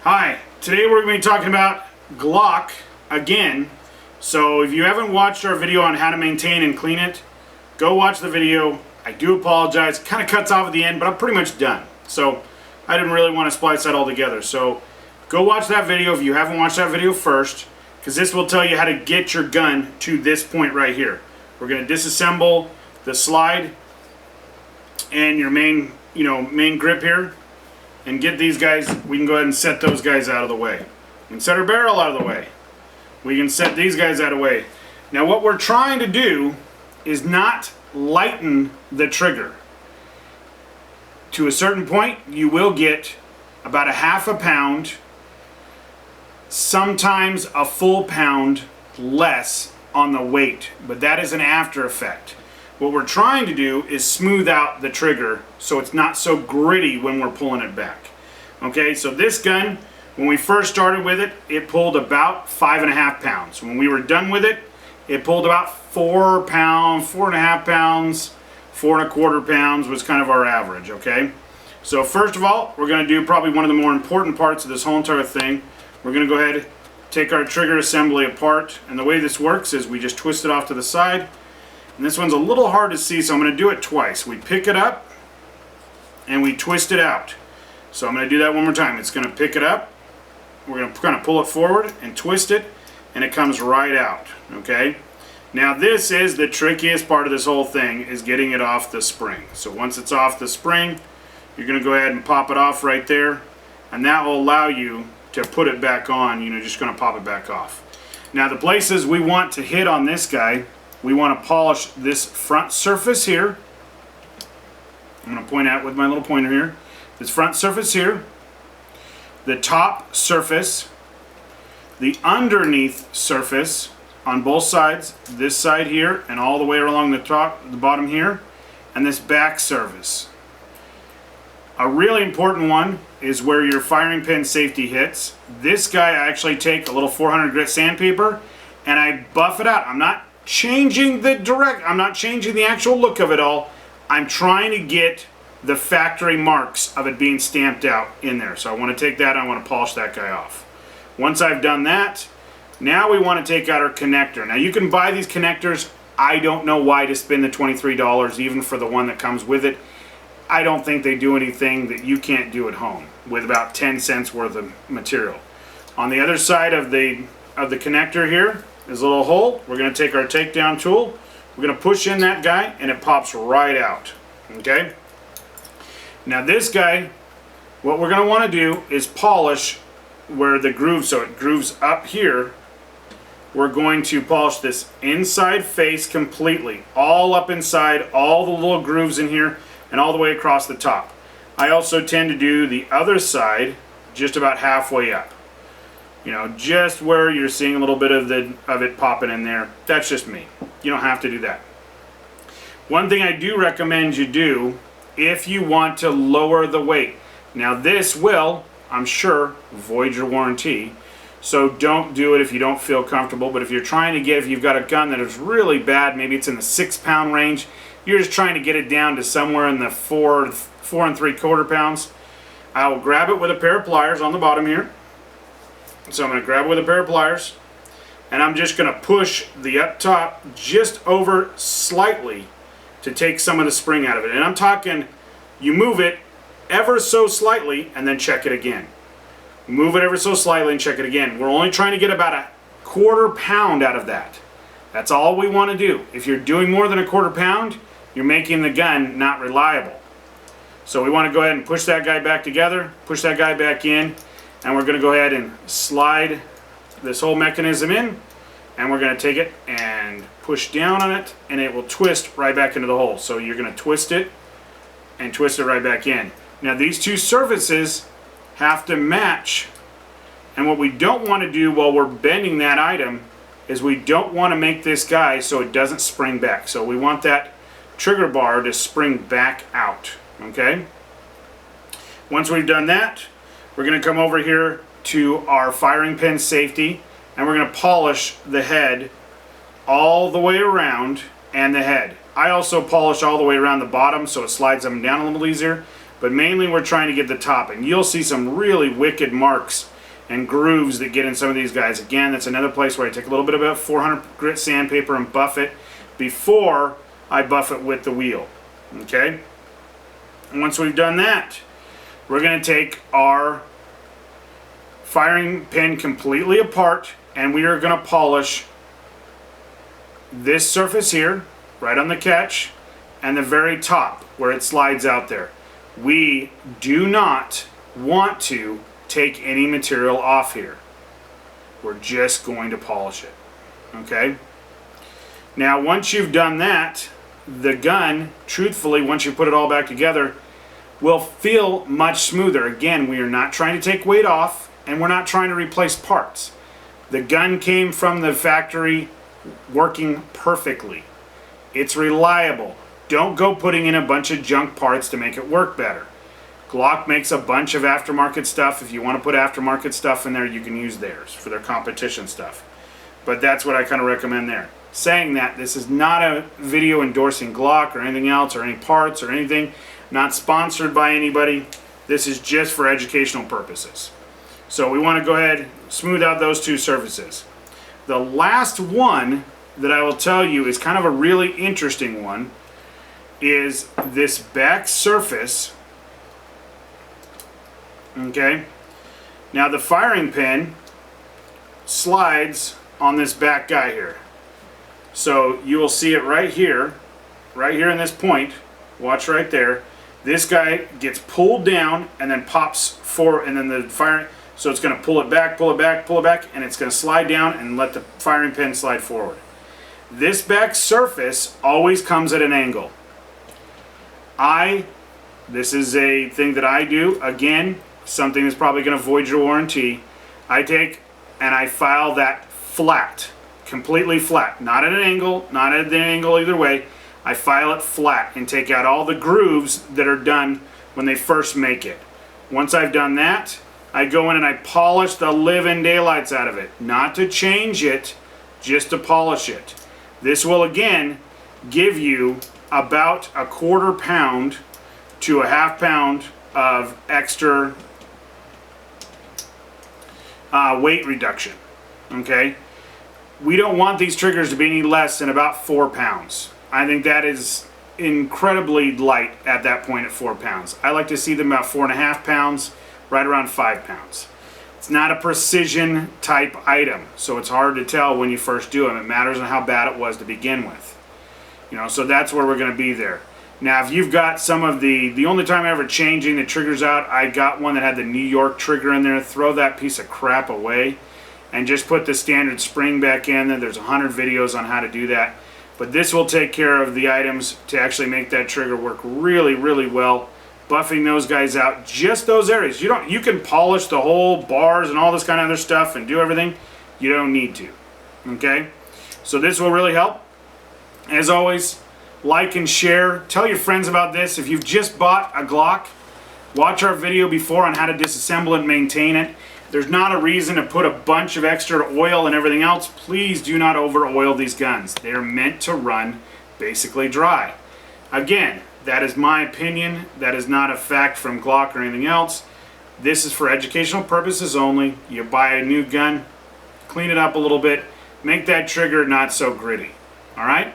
Hi, today we're going to be talking about Glock again. So if you haven't watched our video on how to maintain and clean it, go watch the video. I do apologize, it kind of cuts off at the end, but I'm pretty much done. So I didn't really want to splice that all together. So go watch that video if you haven't watched that video first, because this will tell you how to get your gun to this point right here. We're going to disassemble the slide and your main grip here, and get these guys. We can go ahead and set those guys out of the way. We can set our barrel out of the way. We can set these guys out of the way. Now what we're trying to do is not lighten the trigger. To a certain point, you will get about a half a pound, sometimes a full pound less on the weight, but that is an after effect. What we're trying to do is smooth out the trigger so it's not so gritty when we're pulling it back. Okay, so this gun, when we first started with it, it pulled about 5.5 pounds. When we were done with it, it pulled about 4 pounds, 4.5 pounds, 4.25 pounds was kind of our average, okay? So first of all, we're going to do probably one of the more important parts of this whole entire thing. We're going to go ahead, take our trigger assembly apart, and the way this works is we just twist it off to the side. And this one's a little hard to see, so I'm going to do it twice. We pick it up and we twist it out. So I'm going to do that one more time. It's going to pick it up, we're going to kind of pull it forward and twist it, and it comes right out. Okay? Now this is the trickiest part of this whole thing, is getting it off the spring. So once it's off the spring, you're going to go ahead and pop it off right there, and that will allow you to put it back on. Just going to pop it back off. Now the places we want to hit on this guy, we want to polish this front surface here. I'm going to point out with my little pointer here. This front surface here, the top surface, the underneath surface on both sides, this side here and all the way along the top, the bottom here, and this back surface. A really important one is where your firing pin safety hits. This guy, I actually take a little 400 grit sandpaper and I buff it out. I'm not changing the actual look of it all. I'm trying to get the factory marks of it being stamped out in there. So I want to take that and I want to polish that guy off. Once I've done that, now we want to take out our connector. Now you can buy these connectors. I don't know why to spend the $23 even for the one that comes with it. I don't think they do anything that you can't do at home with about 10 cents worth of material. On the other side of the connector here, there's a little hole. We're going to take our takedown tool. We're going to push in that guy and it pops right out. Okay? Now this guy, what we're going to want to do is polish where the groove, so it grooves up here. We're going to polish this inside face completely. All up inside, all the little grooves in here and all the way across the top. I also tend to do the other side just about halfway up. Just where you're seeing a little bit of it popping in there. That's just me. You don't have to do that. One thing I do recommend you do if you want to lower the weight. Now this will, I'm sure, void your warranty. So don't do it if you don't feel comfortable. But if you're trying to if you've got a gun that is really bad, maybe it's in the 6 pound range, you're just trying to get it down to somewhere in the 4 3/4 pounds. I will grab it with a pair of pliers on the bottom here. So I'm going to grab it with a pair of pliers, and I'm just going to push the up top just over slightly to take some of the spring out of it. And I'm talking, you move it ever so slightly and then check it again. Move it ever so slightly and check it again. We're only trying to get about a 1/4 pound out of that. That's all we want to do. If you're doing more than a 1/4 pound, you're making the gun not reliable. So we want to go ahead and push that guy back together, push that guy back in, and we're going to go ahead and slide this whole mechanism in, and we're going to take it and push down on it, and it will twist right back into the hole. So you're going to twist it and twist it right back in. Now these two surfaces have to match, and what we don't want to do while we're bending that item is we don't want to make this guy so it doesn't spring back. So we want that trigger bar to spring back out. Okay? Once we've done that, we're going to come over here to our firing pin safety, and we're going to polish the head all the way around and the head. I also polish all the way around the bottom so it slides them down a little easier. but mainly we're trying to get the top. And you'll see some really wicked marks and grooves that get in some of these guys. Again, that's another place where I take a little bit of about 400 grit sandpaper and buff it before I buff it with the wheel. Okay? And once we've done that, we're going to take our firing pin completely apart, and we are going to polish this surface here, right on the catch, and the very top where it slides out there. We do not want to take any material off here. We're just going to polish it. Okay? Now, once you've done that, the gun, truthfully, once you put it all back together, will feel much smoother. Again, we are not trying to take weight off, and we're not trying to replace parts. The gun came from the factory working perfectly. It's reliable. Don't go putting in a bunch of junk parts to make it work better. Glock makes a bunch of aftermarket stuff. If you want to put aftermarket stuff in there, you can use theirs for their competition stuff. But that's what I kind of recommend there. Saying that, this is not a video endorsing Glock or anything else or any parts or anything. Not sponsored by anybody. This is just for educational purposes. So we want to go ahead and smooth out those two surfaces. The last one that I will tell you is kind of a really interesting one is this back surface. Okay. Now the firing pin slides on this back guy here. So you will see it right here in this point. Watch right there. This guy gets pulled down and then pops forward, and then the firing, so it's going to pull it back, pull it back, pull it back, and it's going to slide down and let the firing pin slide forward. This back surface always comes at an angle. This is a thing that I do. Again, something that's probably going to void your warranty. I take and I file that flat, completely flat, not at an angle, not at the angle either way. I file it flat and take out all the grooves that are done when they first make it. Once I've done that, I go in and I polish the living daylights out of it. Not to change it, just to polish it. This will again give you about a 1/4 pound to a 1/2 pound of extra weight reduction. Okay? We don't want these triggers to be any less than about 4 pounds. I think that is incredibly light at that point at 4 pounds. I like to see them about 4.5 pounds, right around 5 pounds. It's not a precision type item, so it's hard to tell when you first do them. It matters on how bad it was to begin with. You know, so that's where we're going to be there. Now, if you've got some of the only time I ever changing the triggers out, I got one that had the New York trigger in there. Throw that piece of crap away and just put the standard spring back in there. There's 100 videos on how to do that. But this will take care of the items to actually make that trigger work really, really well. Buffing those guys out, just those areas. You can polish the whole bars and all this kind of other stuff and do everything. You don't need to. Okay? So this will really help. As always, like and share. Tell your friends about this. If you've just bought a Glock, watch our video before on how to disassemble and maintain it. There's not a reason to put a bunch of extra oil and everything else. Please do not over oil these guns. They're meant to run basically dry. Again, that is my opinion. That is not a fact from Glock or anything else. This is for educational purposes only. You buy a new gun, clean it up a little bit, make that trigger not so gritty. Alright?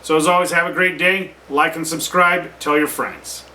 So as always, have a great day. Like and subscribe. Tell your friends.